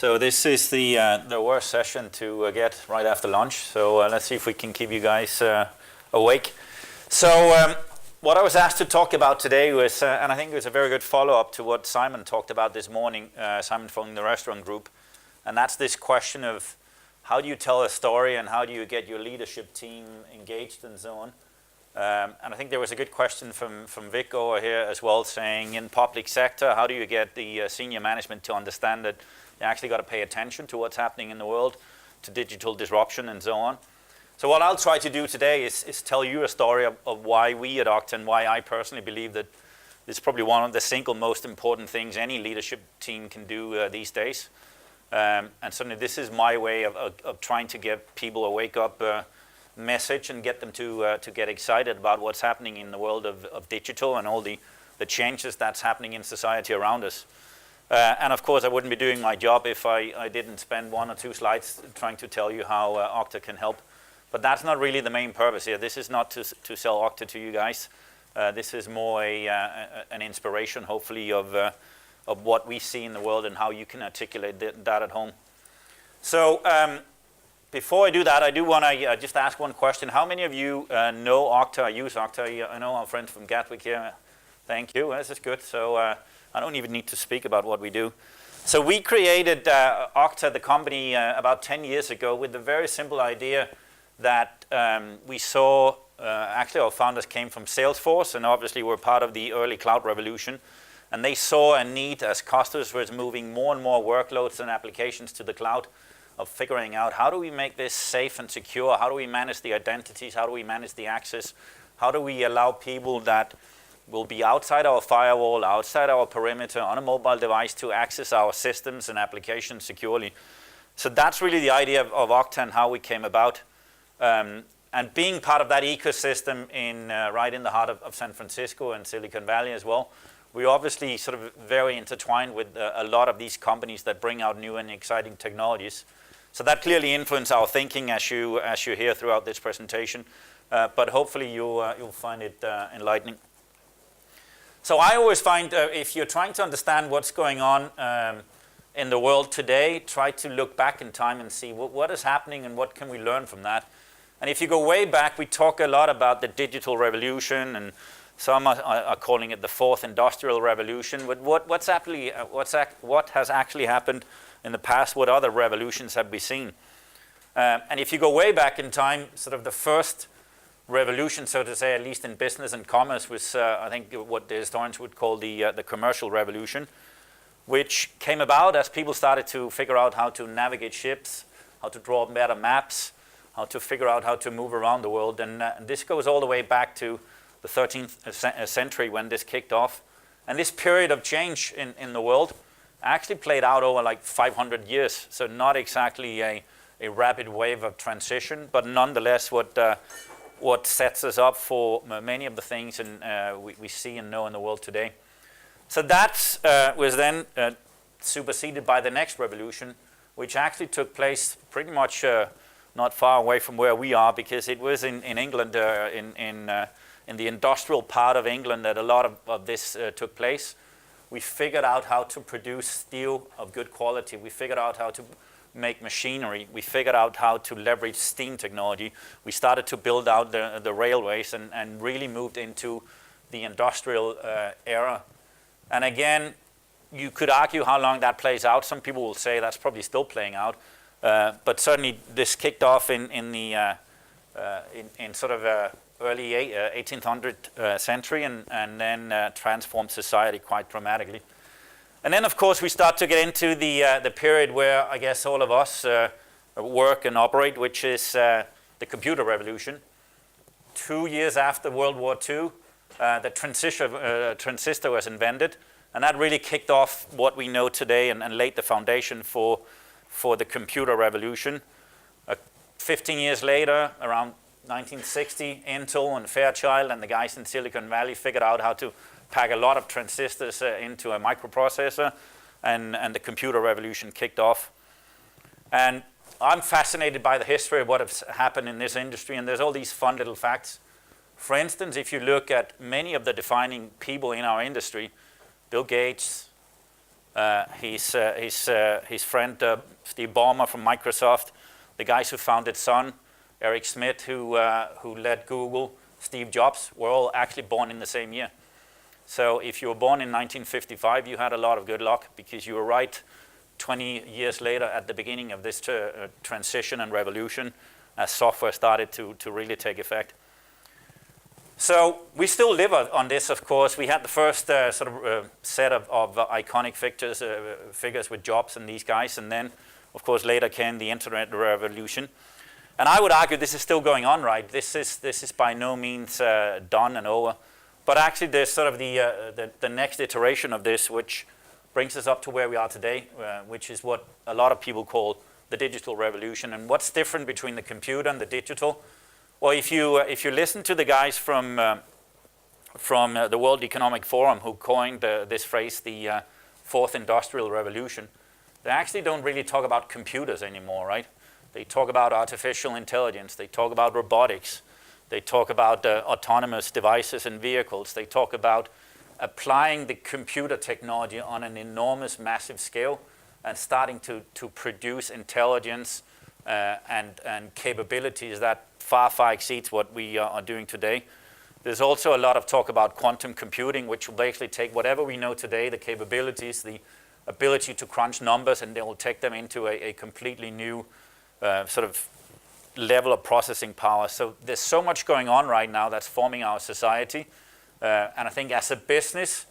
So this is the worst session to get right after lunch. So let's see if we can keep you guys awake. So what I was asked to talk about today was, and I think it was a very good follow-up to what Simon talked about this morning, Simon from the restaurant group, and that's this question of how do you tell a story and how do you get your leadership team engaged and so on. And I think there was a good question from Vic over here as well, saying in public sector, how do you get the senior management to understand that you actually got to pay attention to what's happening in the world, to digital disruption and so on. So what I'll try to do today is tell you a story of why we at Okta and why I personally believe that it's probably one of the single most important things any leadership team can do these days. And certainly this is my way of trying to get people a wake-up message and get them to get excited about what's happening in the world of digital and all the changes that's happening in society around us. And of course, I wouldn't be doing my job if I didn't spend one or two slides trying to tell you how Okta can help. But that's not really the main purpose here. This is not to sell Okta to you guys. This is more an inspiration, hopefully, of what we see in the world and how you can articulate that at home. So before I do that, I do want to just ask one question. How many of you know Okta or use Okta? I know our friends from Gatwick here. Thank you. This is good. So I don't even need to speak about what we do. So we created Okta, the company, about 10 years ago with the very simple idea that we saw, actually our founders came from Salesforce and obviously were part of the early cloud revolution. And they saw a need as customers were moving more and more workloads and applications to the cloud of figuring out how do we make this safe and secure? How do we manage the identities? How do we manage the access? How do we allow people that will be outside our firewall, outside our perimeter, on a mobile device to access our systems and applications securely? So that's really the idea of Okta and how we came about. And being part of that ecosystem right in the heart of San Francisco and Silicon Valley as well, we're obviously sort of very intertwined with a lot of these companies that bring out new and exciting technologies. So that clearly influenced our thinking as you hear throughout this presentation. But hopefully you'll find it enlightening. So I always find if you're trying to understand what's going on in the world today, try to look back in time and see what is happening and what can we learn from that. And if you go way back, we talk a lot about the digital revolution, and some are calling it the fourth industrial revolution. But what has actually happened in the past? What other revolutions have we seen? And if you go way back in time, sort of the first revolution, so to say, at least in business and commerce, was I think what the historians would call the commercial revolution, which came about as people started to figure out how to navigate ships, how to draw better maps, how to figure out how to move around the world. And this goes all the way back to the 13th century when this kicked off. And this period of change in the world actually played out over like 500 years. So not exactly a rapid wave of transition, but nonetheless what sets us up for many of the things we see and know in the world today. So that was then superseded by the next revolution, which actually took place pretty much not far away from where we are, because it was in England, in the industrial part of England, that a lot of this took place. We figured out how to produce steel of good quality. We figured out how to make machinery. We figured out how to leverage steam technology. We started to build out the railways and really moved into the industrial era. And again, you could argue how long that plays out. Some people will say that's probably still playing out. But certainly this kicked off in sort of early 1800th century and then transformed society quite dramatically. And then, of course, we start to get into the period where I guess all of us work and operate, which is the computer revolution. 2 years after World War II, the transistor was invented, and that really kicked off what we know today and laid the foundation for the computer revolution. 15 years later, around 1960, Intel and Fairchild and the guys in Silicon Valley figured out how to pack a lot of transistors into a microprocessor, and the computer revolution kicked off. And I'm fascinated by the history of what has happened in this industry, and there's all these fun little facts. For instance, if you look at many of the defining people in our industry, Bill Gates, his friend Steve Ballmer from Microsoft, the guys who founded Sun, Eric Schmidt, who led Google, Steve Jobs, were all actually born in the same year. So if you were born in 1955, you had a lot of good luck, because you were right 20 years later at the beginning of this transition and revolution as software started to really take effect. So we still live on this, of course. We had the first set of iconic figures with Jobs and these guys, and then, of course, later came the internet revolution. And I would argue this is still going on, right? This is by no means done and over. But actually, there's sort of the next iteration of this, which brings us up to where we are today, which is what a lot of people call the digital revolution. And what's different between the computer and the digital? Well, if you listen to the guys from the World Economic Forum who coined this phrase, the fourth industrial revolution, they actually don't really talk about computers anymore, right? They talk about artificial intelligence. They talk about robotics. They talk about autonomous devices and vehicles. They talk about applying the computer technology on an enormous, massive scale and starting to produce intelligence and capabilities that far exceeds what we are doing today. There's also a lot of talk about quantum computing, which will basically take whatever we know today, the capabilities, the ability to crunch numbers, and they will take them into a completely new sort of level of processing power. So there's so much going on right now that's forming our society. And I think as a business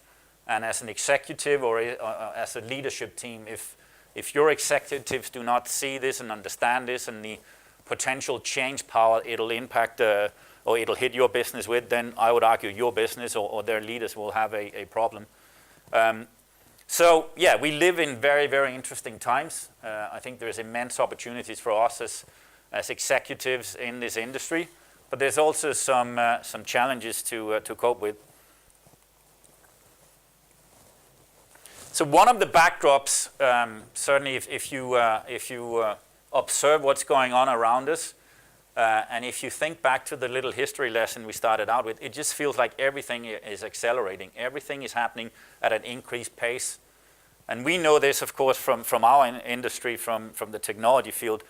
and as an executive or as a leadership team, if your executives do not see this and understand this and the potential change power it'll impact or it'll hit your business with, then I would argue your business or their leaders will have a problem. So yeah, we live in very interesting times. I think there's immense opportunities for us as executives in this industry, but there's also some challenges to cope with. So one of the backdrops, certainly if you observe what's going on around us, and if you think back to the little history lesson we started out with, it just feels like everything is accelerating. Everything is happening at an increased pace. And we know this, of course, from our industry, from the technology field.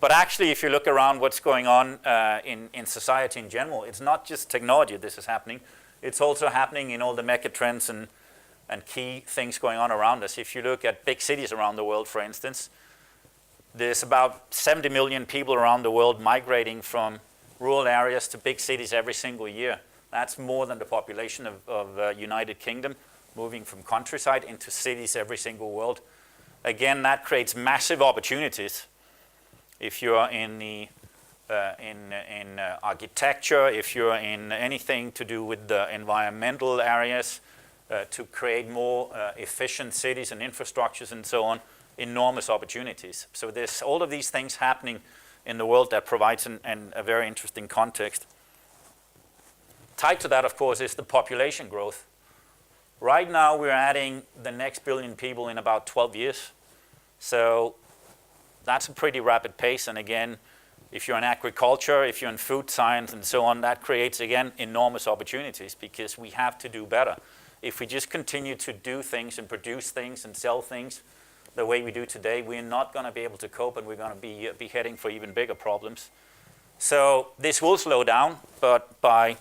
But actually, if you look around what's going on in society in general, it's not just technology this is happening. It's also happening in all the mega trends and key things going on around us. If you look at big cities around the world, for instance, there's about 70 million people around the world migrating from rural areas to big cities every single year. That's more than the population of United Kingdom, moving from countryside into cities every single world. Again, that creates massive opportunities. If you're in architecture, if you're in anything to do with the environmental areas, to create more efficient cities and infrastructures and so on, enormous opportunities. So there's all of these things happening in the world that provides a very interesting context. Tied to that, of course, is the population growth. Right now, we're adding the next billion people in about 12 years. So that's a pretty rapid pace. And again, if you're in agriculture, if you're in food science and so on, that creates, again, enormous opportunities because we have to do better. If we just continue to do things and produce things and sell things the way we do today, we're not going to be able to cope, and we're going to be heading for even bigger problems. So this will slow down, but by,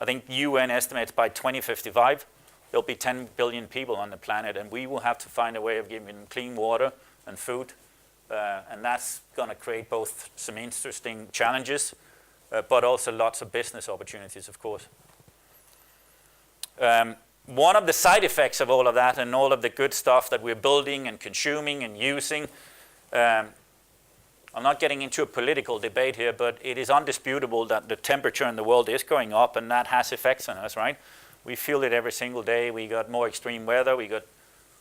I think, UN estimates by 2055, there'll be 10 billion people on the planet, and we will have to find a way of giving them clean water and food. And that's going to create both some interesting challenges, but also lots of business opportunities, of course. One of the side effects of all of that and all of the good stuff that we're building and consuming and using, I'm not getting into a political debate here, but it is undisputable that the temperature in the world is going up, and that has effects on us, right? We feel it every single day. We got more extreme weather. We got,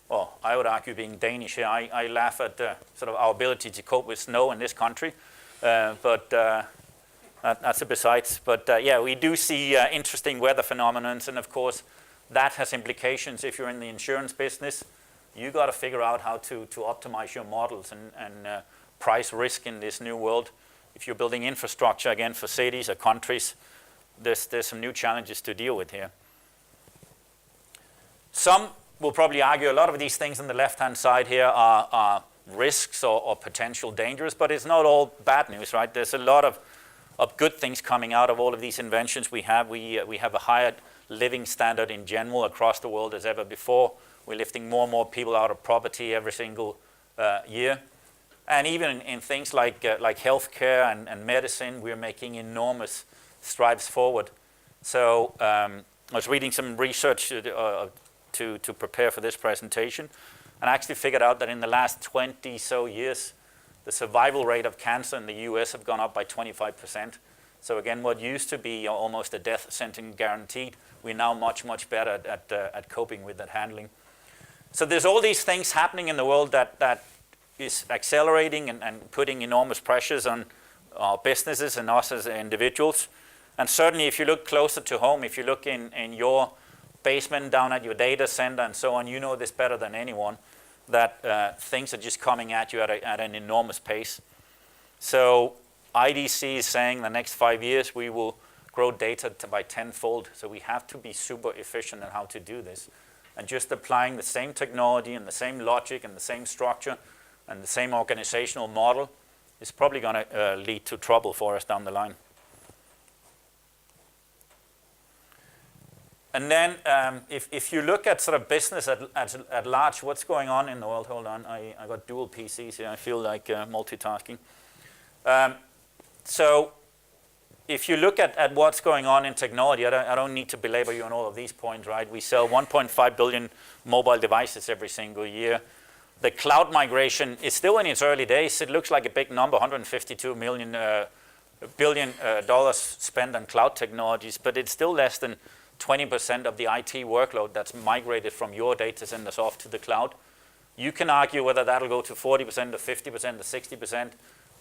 well, I would argue, being Danish here, I laugh at sort of our ability to cope with snow in this country, but that's a besides. But yeah, we do see interesting weather phenomena, and of course, that has implications. If you're in the insurance business, you got to figure out how to optimize your models and price risk in this new world. If you're building infrastructure, again, for cities or countries, there's some new challenges to deal with here. Some we'll probably argue a lot of these things on the left-hand side here are risks or potential dangers, but it's not all bad news, right? There's a lot of good things coming out of all of these inventions we have. We have a higher living standard in general across the world as ever before. We're lifting more and more people out of poverty every single year. And even in things like healthcare and medicine, we're making enormous strides forward. So I was reading some research to prepare for this presentation, and I actually figured out that in the last 20 so years, the survival rate of cancer in the US have gone up by 25%. So again, what used to be almost a death sentence guaranteed, we're now much, much better at coping with that handling. So there's all these things happening in the world that is accelerating and putting enormous pressures on our businesses and us as individuals. And certainly if you look closer to home, if you look in your basement down at your data center and so on, you know this better than anyone, that things are just coming at you at an enormous pace. So IDC is saying the next 5 years we will grow data by tenfold. So we have to be super efficient in how to do this. And just applying the same technology and the same logic and the same structure and the same organizational model is probably going to lead to trouble for us down the line. And then if you look at sort of business at large, what's going on in the world? Hold on, I got dual PCs here. I feel like multitasking. So if you look at what's going on in technology, I don't need to belabor you on all of these points, right? We sell 1.5 billion mobile devices every single year. The cloud migration is still in its early days. It looks like a big number, $152 billion spent on cloud technologies, but it's still less than 20% of the IT workload that's migrated from your data centers off to the cloud. You can argue whether that'll go to 40% or 50% or 60%.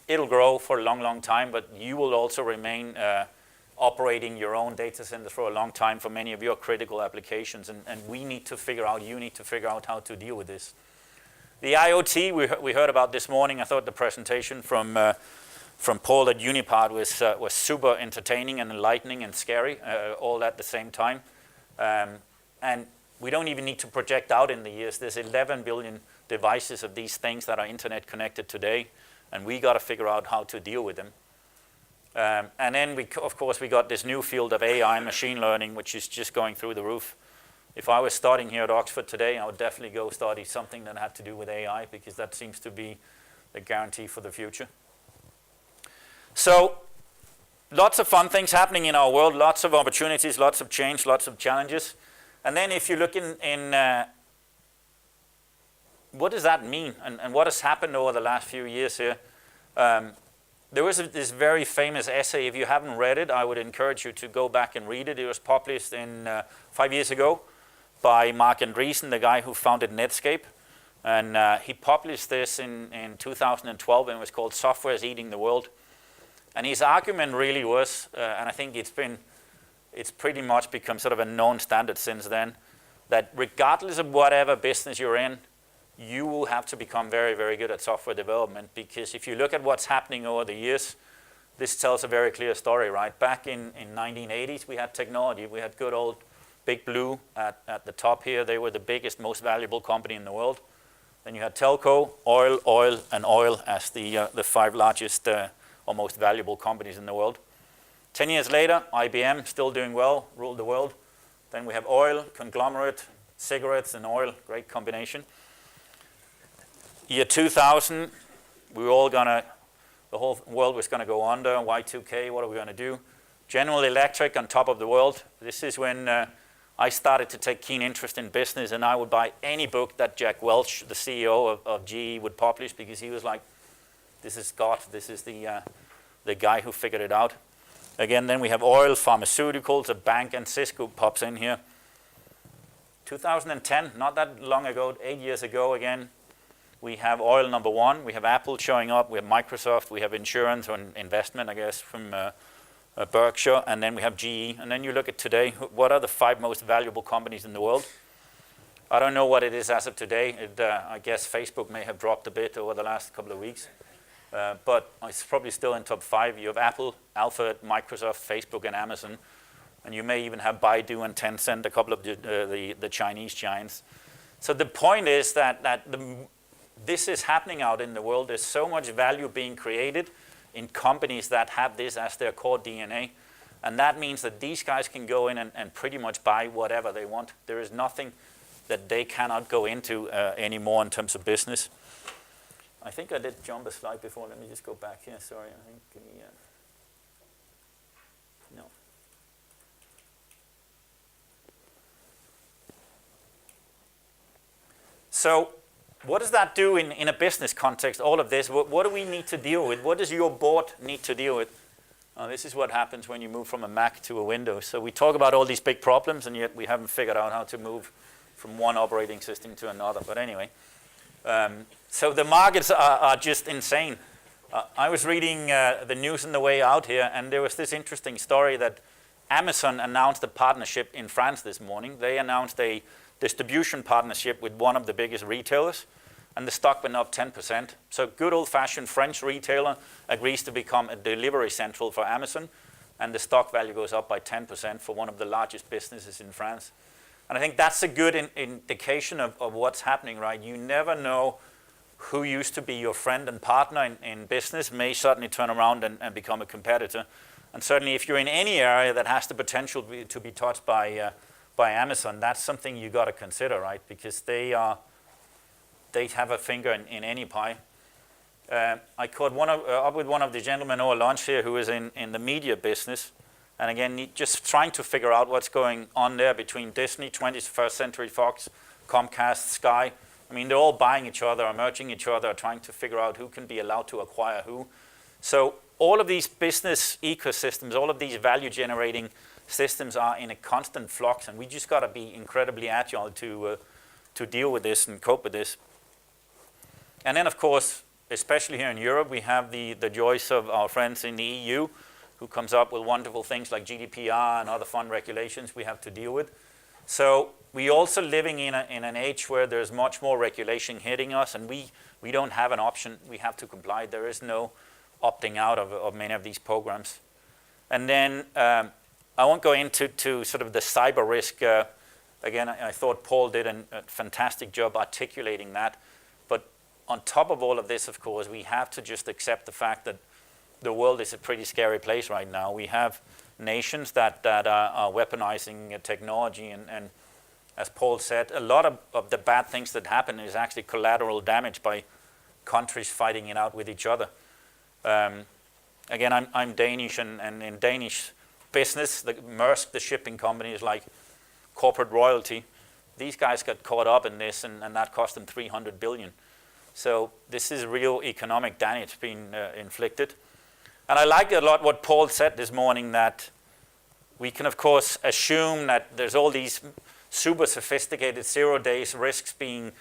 It'll grow for a long, long time, but you will also remain operating your own data centers for a long time for many of your critical applications, and we need to figure out, you need to figure out how to deal with this. The IoT we heard about this morning, I thought the presentation from Paul at Unipart was super entertaining and enlightening and scary, all at the same time. And we don't even need to project out in the years. There's 11 billion devices of these things that are internet connected today, and we got to figure out how to deal with them. And then, of course, we got this new field of AI, machine learning, which is just going through the roof. If I was starting here at Oxford today, I would definitely go study something that had to do with AI, because that seems to be the guarantee for the future. So lots of fun things happening in our world, lots of opportunities, lots of change, lots of challenges. And then if you look in what does that mean, and what has happened over the last few years here? There was this very famous essay. If you haven't read it, I would encourage you to go back and read it. It was published 5 years ago by Mark Andreessen, the guy who founded Netscape. And he published this in 2012, and it was called Software is Eating the World. And his argument really was, and I think it's pretty much become sort of a known standard since then, that regardless of whatever business you're in, you will have to become very, very good at software development, because if you look at what's happening over the years, this tells a very clear story, right? Back in 1980s, we had technology. We had good old Big Blue at the top here. They were the biggest, most valuable company in the world. Then you had telco, oil, and oil as the 5 largest or most valuable companies in the world. 10 years later, IBM, still doing well, ruled the world. Then we have oil, conglomerate, cigarettes, and oil, great combination. Year 2000, we were all the whole world was gonna go under, Y2K, what are we gonna do? General Electric on top of the world. This is when I started to take keen interest in business, and I would buy any book that Jack Welch, the CEO of GE, would publish, because he was like, this is God, this is the guy who figured it out. Again, then we have oil, pharmaceuticals, a bank, and Cisco pops in here. 2010, not that long ago, 8 years ago again, we have oil number 1, we have Apple showing up, we have Microsoft, we have insurance or investment, I guess, from Berkshire, and then we have GE. And then you look at today, what are the 5 most valuable companies in the world? I don't know what it is as of today. I guess Facebook may have dropped a bit over the last couple of weeks. But it's probably still in top 5. You have Apple, Alphabet, Microsoft, Facebook, and Amazon. And you may even have Baidu and Tencent, a couple of the Chinese giants. So the point is that this is happening out in the world. There's so much value being created in companies that have this as their core DNA. And that means that these guys can go in and pretty much buy whatever they want. There is nothing that they cannot go into anymore in terms of business. I think I did jump a slide before. Let me just go back here. Sorry, I think no. So what does that do in a business context, all of this? What do we need to deal with? What does your board need to deal with? This is what happens when you move from a Mac to a Windows. So we talk about all these big problems, and yet we haven't figured out how to move from one operating system to another. But anyway, so the markets are just insane. I was reading the news on the way out here, and there was this interesting story that Amazon announced a partnership in France this morning. They announced a distribution partnership with one of the biggest retailers, and the stock went up 10%. So good old-fashioned French retailer agrees to become a delivery central for Amazon, and the stock value goes up by 10% for one of the largest businesses in France. And I think that's a good indication of what's happening, right? You never know who used to be your friend and partner in business may suddenly turn around and become a competitor. And certainly if you're in any area that has the potential to be touched by Amazon, that's something you got to consider, right? Because they have a finger in any pie. I caught up with one of the gentlemen over lunch here who is in the media business, and again, just trying to figure out what's going on there between Disney, 21st Century Fox, Comcast, Sky. I mean, they're all buying each other, or merging each other, trying to figure out who can be allowed to acquire who. So all of these business ecosystems, all of these value-generating systems are in a constant flux, and we just got to be incredibly agile to deal with this and cope with this. And then, of course, especially here in Europe, we have the joys of our friends in the EU, who comes up with wonderful things like GDPR and other fun regulations we have to deal with. So we're also living in an age where there's much more regulation hitting us, and we don't have an option. We have to comply. There is no opting out of many of these programs. And then I won't go into sort of the cyber risk. Again, I thought Paul did a fantastic job articulating that. But on top of all of this, of course, we have to just accept the fact that the world is a pretty scary place right now. We have nations that are weaponizing technology, and as Paul said, a lot of the bad things that happen is actually collateral damage by countries fighting it out with each other. Again, I'm Danish, and in Danish business, the Maersk, the shipping company, is like corporate royalty. These guys got caught up in this, and that cost them 300 billion. So this is real economic damage being inflicted. And I like a lot what Paul said this morning, that we can, of course, assume that there's all these super sophisticated 0 days risks being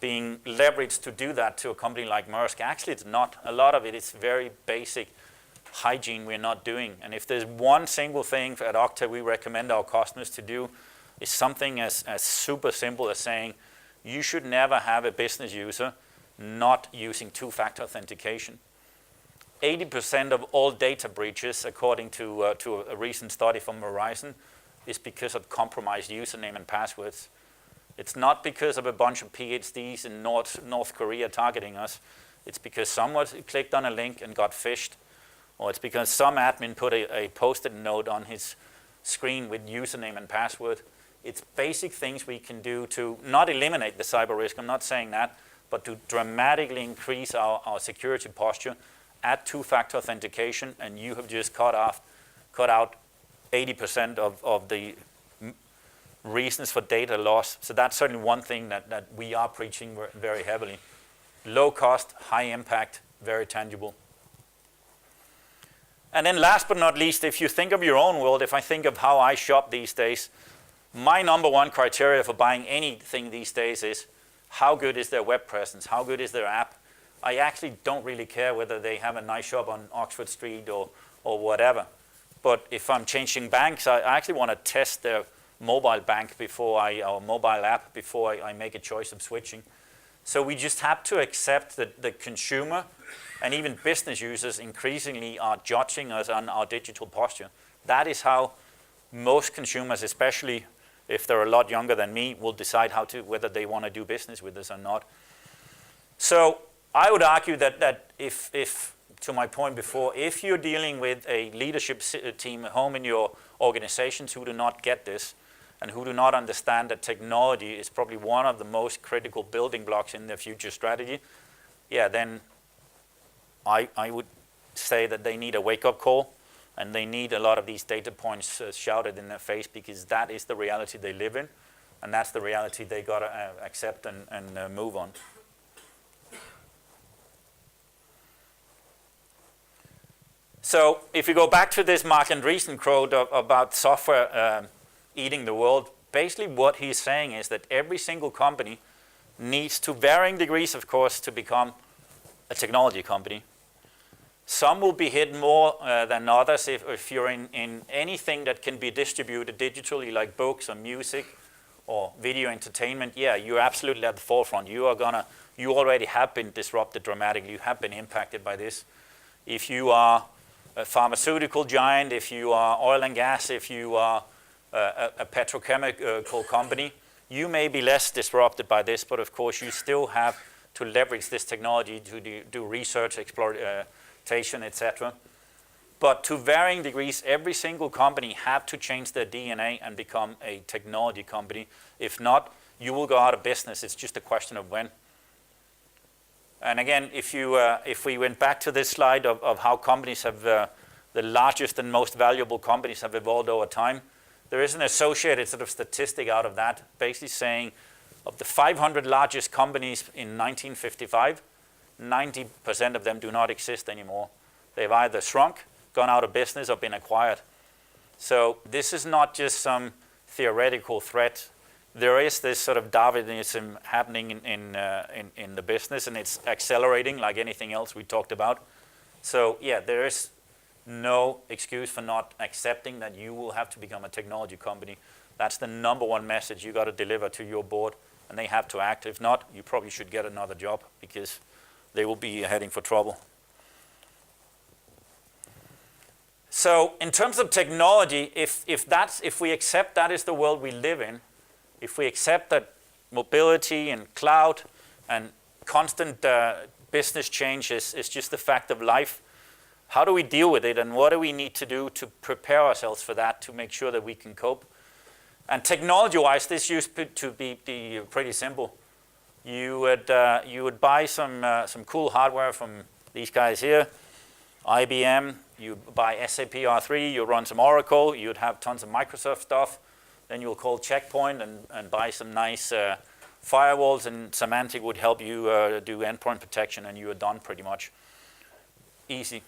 leveraged to do that to a company like Maersk. Actually, it's not. A lot of it is very basic hygiene we're not doing. And if there's one single thing at Okta we recommend our customers to do, is something as super simple as saying, you should never have a business user not using two-factor authentication. 80% of all data breaches, according to a recent study from Verizon, is because of compromised username and passwords. It's not because of a bunch of PhDs in North Korea targeting us. It's because someone clicked on a link and got phished, or it's because some admin put a post-it note on his screen with username and password. It's basic things we can do to not eliminate the cyber risk, I'm not saying that, but to dramatically increase our security posture. Add two-factor authentication, and you have just cut out 80% of the reasons for data loss. So that's certainly one thing that we are preaching very heavily. Low cost, high impact, very tangible. And then last but not least, if you think of your own world, if I think of how I shop these days, my number one criteria for buying anything these days is how good is their web presence, how good is their app. I actually don't really care whether they have a nice shop on Oxford Street or whatever. But if I'm changing banks, I actually want to test their mobile bank or mobile app before I make a choice of switching. So we just have to accept that the consumer and even business users increasingly are judging us on our digital posture. That is how most consumers, especially if they're a lot younger than me, will decide whether they want to do business with us or not. So I would argue that if to my point before, if you're dealing with a leadership team at home in your organizations who do not get this and who do not understand that technology is probably one of the most critical building blocks in their future strategy, yeah, then I would say that they need a wake-up call, and they need a lot of these data points shouted in their face, because that is the reality they live in, and that's the reality they got to accept and move on. So if you go back to this Mark Andreessen quote about software eating the world, basically what he's saying is that every single company needs, to varying degrees, of course, to become a technology company. Some will be hit more than others if you're in anything that can be distributed digitally, like books or music or video entertainment. Yeah, you're absolutely at the forefront. You already have been disrupted dramatically. You have been impacted by this. If you are a pharmaceutical giant, if you are oil and gas, if you are a petrochemical company, you may be less disrupted by this, but of course you still have to leverage this technology to do research, exploitation, etc. But to varying degrees, every single company have to change their DNA and become a technology company. If not, you will go out of business. It's just a question of when. And again, if we went back to this slide of how companies have, the largest and most valuable companies have evolved over time, there is an associated sort of statistic out of that, basically saying of the 500 largest companies in 1955, 90% of them do not exist anymore. They've either shrunk, gone out of business, or been acquired. So this is not just some theoretical threat. There is this sort of Darwinism happening in the business, and it's accelerating like anything else we talked about. So yeah, there is no excuse for not accepting that you will have to become a technology company. That's the number one message you got to deliver to your board, and they have to act. If not, you probably should get another job, because they will be heading for trouble. So in terms of technology, if we accept that is the world we live in, if we accept that mobility and cloud and constant business change is just the fact of life, how do we deal with it, and what do we need to do to prepare ourselves for that, to make sure that we can cope? And technology-wise, this used to be pretty simple. You would buy some cool hardware from these guys here, IBM. You buy SAP R3. You run some Oracle. You'd have tons of Microsoft stuff. Then you'll call Checkpoint and buy some nice firewalls, and Symantec would help you do endpoint protection, and you are done pretty much. Easy.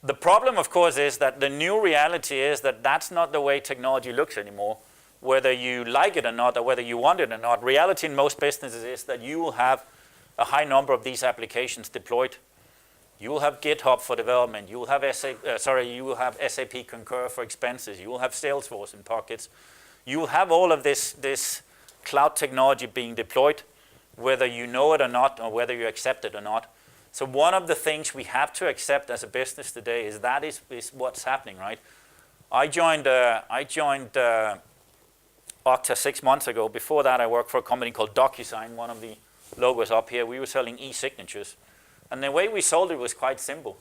The problem, of course, is that the new reality is that that's not the way technology looks anymore. Whether you like it or not, or whether you want it or not, reality in most businesses is that you will have a high number of these applications deployed. You will have GitHub for development. You will have SAP Concur for expenses. You will have Salesforce in pockets. You will have all of this cloud technology being deployed, whether you know it or not, or whether you accept it or not. So one of the things we have to accept as a business today is that is what's happening, right? I joined Okta 6 months ago. Before that, I worked for a company called DocuSign, one of the logos up here. We were selling e-signatures. And the way we sold it was quite simple.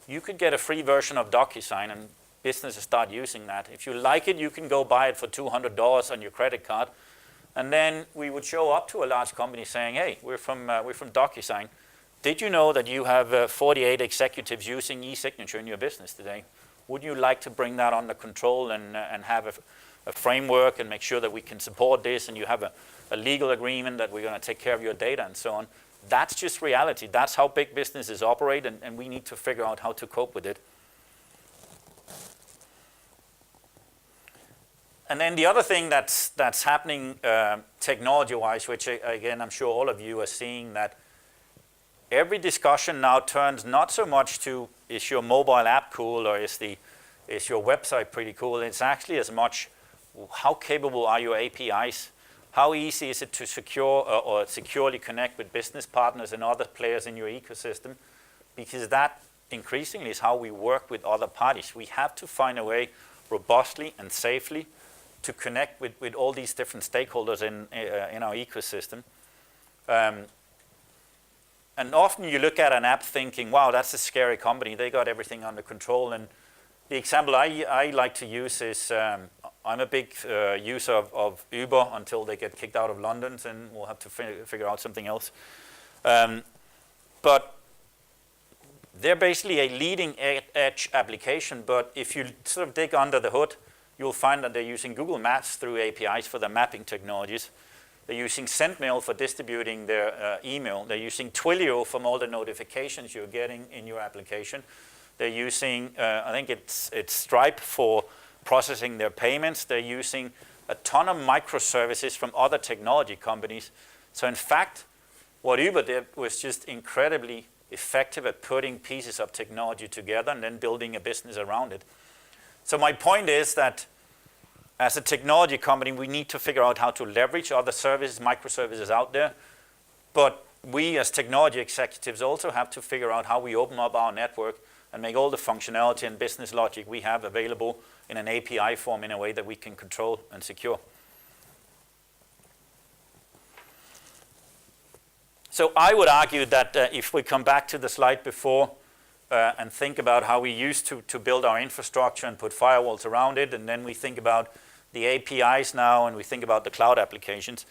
You could get a free version of DocuSign, and businesses start using that. If you like it, you can go buy it for $200 on your credit card. And then we would show up to a large company saying, hey, we're from DocuSign. Did you know that you have 48 executives using e-signature in your business today? Would you like to bring that under control and have a framework and make sure that we can support this, and you have a legal agreement that we're going to take care of your data and so on? That's just reality. That's how big businesses operate, and we need to figure out how to cope with it. And then the other thing that's happening technology-wise, which again I'm sure all of you are seeing, that every discussion now turns not so much to, is your mobile app cool, or is your website pretty cool? It's actually as much, how capable are your APIs? How easy is it to secure or securely connect with business partners and other players in your ecosystem? Because that increasingly is how we work with other parties. We have to find a way robustly and safely to connect with all these different stakeholders in our ecosystem. And often you look at an app thinking, wow, that's a scary company. They got everything under control. And the example I like to use is I'm a big user of Uber until they get kicked out of London, and we'll have to figure out something else. But they're basically a leading edge application, but if you sort of dig under the hood, you'll find that they're using Google Maps through APIs for their mapping technologies. They're using SendMail for distributing their email. They're using Twilio for all the notifications you're getting in your application. They're using, I think it's Stripe for processing their payments. They're using a ton of microservices from other technology companies. So in fact, what Uber did was just incredibly effective at putting pieces of technology together and then building a business around it. So my point is that as a technology company, we need to figure out how to leverage other services, microservices out there. But we as technology executives also have to figure out how we open up our network and make all the functionality and business logic we have available in an API form in a way that we can control and secure. So I would argue that if we come back to the slide before and think about how we used to build our infrastructure and put firewalls around it, and then we think about the APIs now and we think about the cloud applications,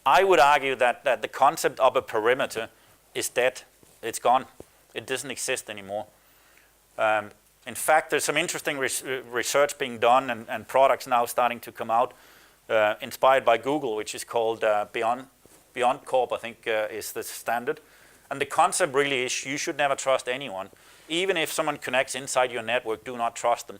I would argue that the concept of a perimeter is dead. It's gone. It doesn't exist anymore. In fact, there's some interesting research being done and products now starting to come out inspired by Google, which is called Beyond Corp, I think is the standard. And the concept really is you should never trust anyone. Even if someone connects inside your network, do not trust them.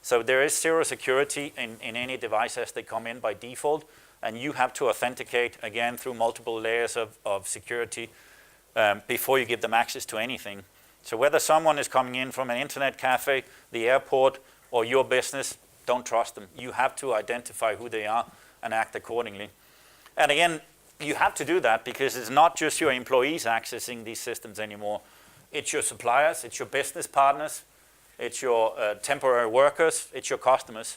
So there is zero security in any device as they come in by default, and you have to authenticate, again, through multiple layers of security before you give them access to anything. So whether someone is coming in from an internet cafe, the airport, or your business, don't trust them. You have to identify who they are and act accordingly. And again, you have to do that because it's not just your employees accessing these systems anymore. It's your suppliers, it's your business partners, it's your temporary workers, it's your customers,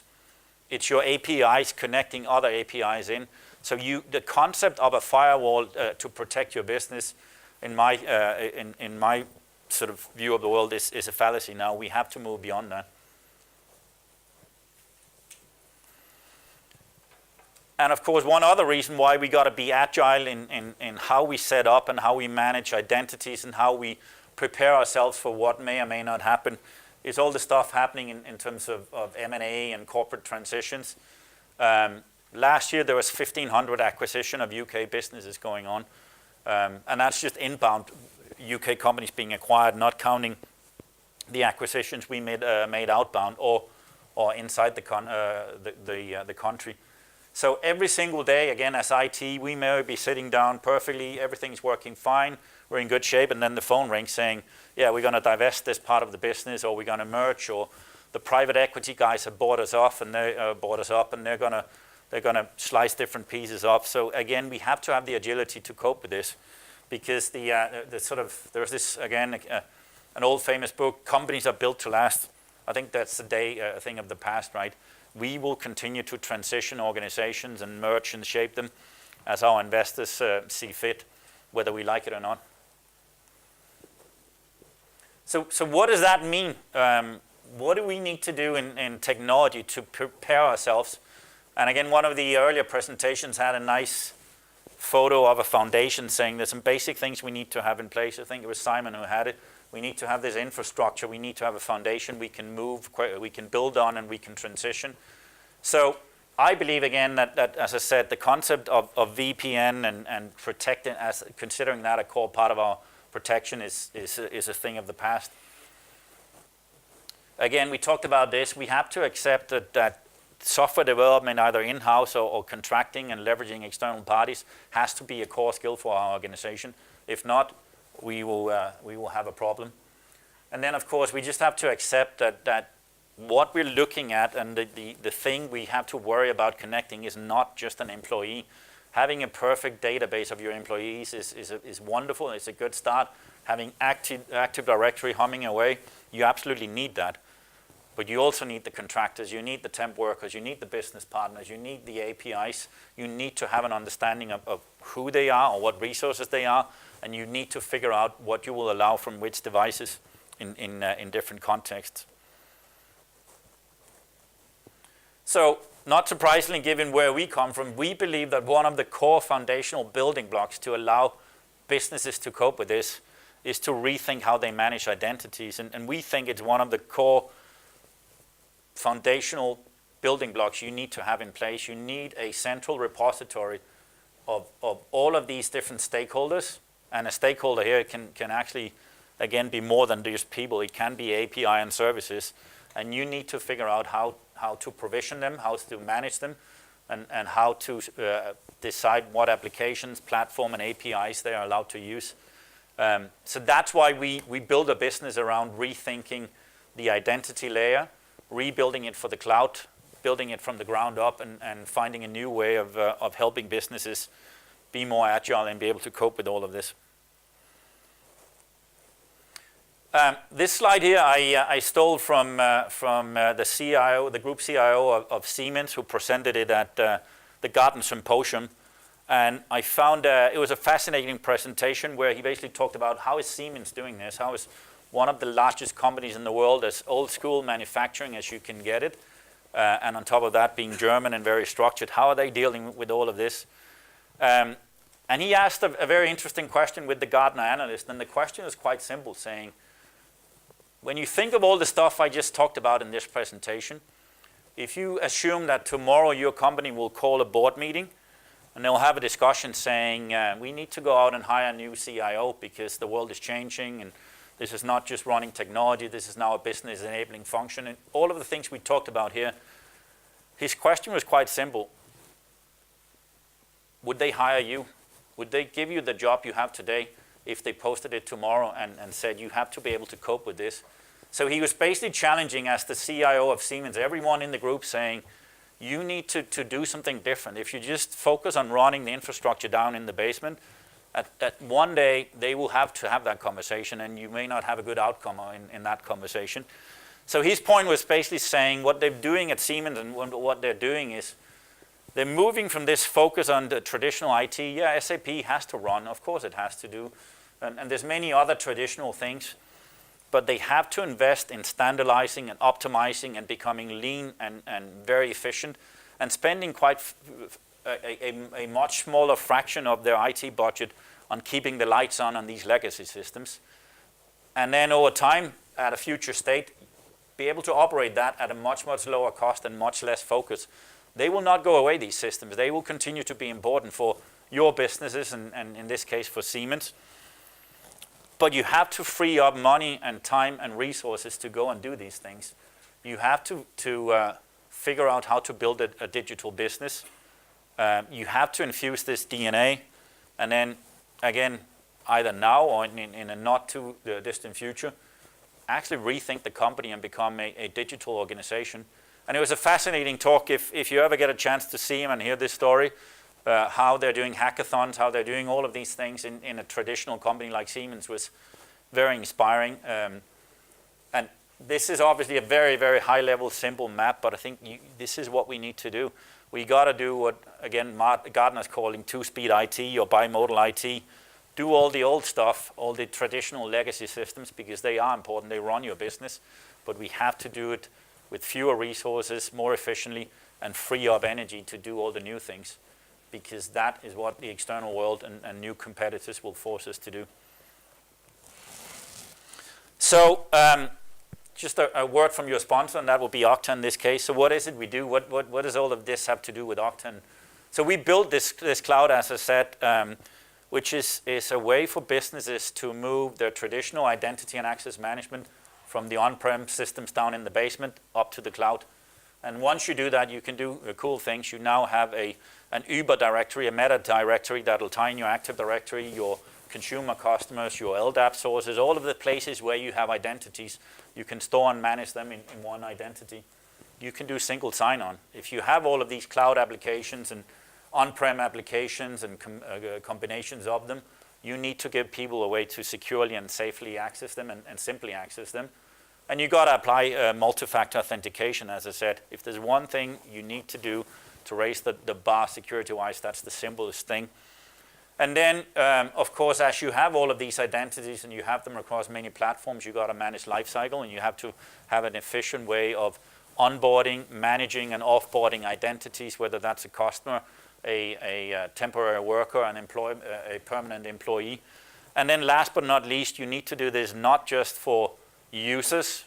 it's your APIs connecting other APIs in. So the concept of a firewall to protect your business, in my sort of view of the world, is a fallacy now. We have to move beyond that. And of course, one other reason why we got to be agile in how we set up and how we manage identities and how we prepare ourselves for what may or may not happen is all the stuff happening in terms of M&A and corporate transitions. Last year, there was 1,500 acquisition of UK businesses going on. And that's just inbound UK companies being acquired, not counting the acquisitions we made outbound or inside the country. So every single day, again, as IT, we may be sitting down perfectly, everything's working fine, we're in good shape, and then the phone rings saying, yeah, we're going to divest this part of the business, or we're going to merge, or the private equity guys have bought us up, and they're going to slice different pieces off. So again, we have to have the agility to cope with this, because there's this, again, an old famous book, Companies Are Built to Last. I think that's a thing of the past, right? We will continue to transition organizations and merge and shape them as our investors see fit, whether we like it or not. So what does that mean? What do we need to do in technology to prepare ourselves? And again, one of the earlier presentations had a nice photo of a foundation saying there's some basic things we need to have in place. I think it was Simon who had it. We need to have this infrastructure. We need to have a foundation we can move, we can build on, and we can transition. So I believe, again, that as I said, the concept of VPN and protecting, as considering that a core part of our protection is a thing of the past. Again, we talked about this. We have to accept that software development, either in-house or contracting and leveraging external parties, has to be a core skill for our organization. If not, we will have a problem. And then, of course, we just have to accept that what we're looking at and the thing we have to worry about connecting is not just an employee. Having a perfect database of your employees is wonderful. It's a good start. Having Active Directory humming away, you absolutely need that. But you also need the contractors, you need the temp workers, you need the business partners, you need the APIs. You need to have an understanding of who they are or what resources they are, and you need to figure out what you will allow from which devices in different contexts. So, not surprisingly, given where we come from, we believe that one of the core foundational building blocks to allow businesses to cope with this is to rethink how they manage identities. And we think it's one of the core foundational building blocks you need to have in place. You need a central repository of all of these different stakeholders. And a stakeholder here can actually, again, be more than just people. It can be API and services. And you need to figure out how to provision them, how to manage them, and how to decide what applications, platform, and APIs they are allowed to use. So that's why we build a business around rethinking the identity layer, rebuilding it for the cloud, building it from the ground up, and finding a new way of helping businesses be more agile and be able to cope with all of this. This slide here I stole from the CIO, the group CIO of Siemens, who presented it at the Gartner Symposium. And I found it was a fascinating presentation where he basically talked about how is Siemens doing this, how is one of the largest companies in the world, as old school manufacturing as you can get it, and on top of that being German and very structured, how are they dealing with all of this? And he asked a very interesting question with the Gartner analyst, and the question is quite simple, saying, when you think of all the stuff I just talked about in this presentation, if you assume that tomorrow your company will call a board meeting and they'll have a discussion saying, we need to go out and hire a new CIO because the world is changing and this is not just running technology, this is now a business enabling function, and all of the things we talked about here, his question was quite simple. Would they hire you? Would they give you the job you have today if they posted it tomorrow and said you have to be able to cope with this? So he was basically challenging, as the CIO of Siemens, everyone in the group, saying you need to do something different. If you just focus on running the infrastructure down in the basement, at one day they will have to have that conversation, and you may not have a good outcome in that conversation. So his point was basically saying what they're doing at Siemens and what they're doing is they're moving from this focus on the traditional IT. Yeah, SAP has to run, of course it has to do, and there's many other traditional things, but they have to invest in standardizing and optimizing and becoming lean and very efficient, and spending quite a much smaller fraction of their IT budget on keeping the lights on these legacy systems. And then over time, at a future state, be able to operate that at a much, much lower cost and much less focus. They will not go away, these systems. They will continue to be important for your businesses and in this case for Siemens. But you have to free up money and time and resources to go and do these things. You have to figure out how to build a digital business. You have to infuse this DNA, and then again, either now or in a not too distant future, actually rethink the company and become a digital organization. And it was a fascinating talk. If you ever get a chance to see him and hear this story, how they're doing hackathons, how they're doing all of these things in a traditional company like Siemens was very inspiring. And this is obviously a very, very high level, simple map, but I think this is what we need to do. We got to do what, again, Gartner's calling two-speed IT or bimodal IT. Do all the old stuff, all the traditional legacy systems, because they are important, they run your business, but we have to do it with fewer resources, more efficiently, and free up energy to do all the new things, because that is what the external world and new competitors will force us to do. So, just a word from your sponsor, and that will be Okta in this case. So what is it we do? What does all of this have to do with Okta? And so we built this cloud, as I said, which is a way for businesses to move their traditional identity and access management from the on-prem systems down in the basement up to the cloud. And once you do that, you can do cool things. You now have an Uber directory, a meta directory that will tie in your Active Directory, your consumer customers, your LDAP sources, all of the places where you have identities. You can store and manage them in one identity. You can do single sign-on. If you have all of these cloud applications and on-prem applications and combinations of them, you need to give people a way to securely and safely access them and simply access them. And you got to apply multi-factor authentication, as I said. If there's one thing you need to do to raise the bar security-wise, that's the simplest thing. And then, of course, as you have all of these identities and you have them across many platforms, you got to manage lifecycle, and you have to have an efficient way of onboarding, managing, and offboarding identities, whether that's a customer, a temporary worker, a permanent employee. And then last but not least, you need to do this not just for users,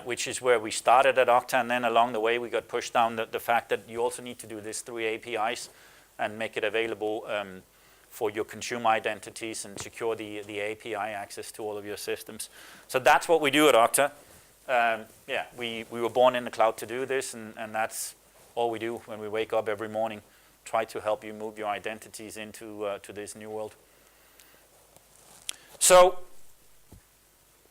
which is where we started at Okta, and then along the way we got pushed down the fact that you also need to do this through APIs and make it available for your consumer identities and secure the API access to all of your systems. So that's what we do at Okta. Yeah, we were born in the cloud to do this, and that's all we do when we wake up every morning. Try to help you move your identities into to this new world. So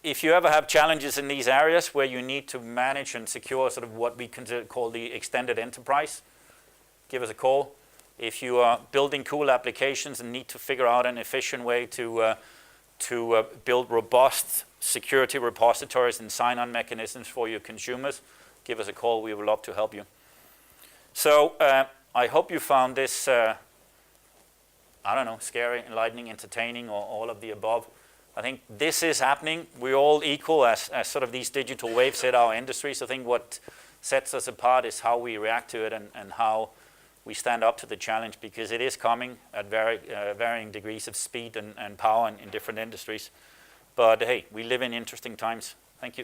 if you ever have challenges in these areas where you need to manage and secure sort of what we call the extended enterprise, give us a call. If you are building cool applications and need to figure out an efficient way to build robust security repositories and sign-on mechanisms for your consumers, give us a call. We would love to help you. So I hope you found this, I don't know, scary, enlightening, entertaining, or all of the above. I think this is happening. We're all equal as sort of these digital waves hit our industries. I think what sets us apart is how we react to it and how we stand up to the challenge, because it is coming at varying degrees of speed and power in different industries. But hey, we live in interesting times. Thank you.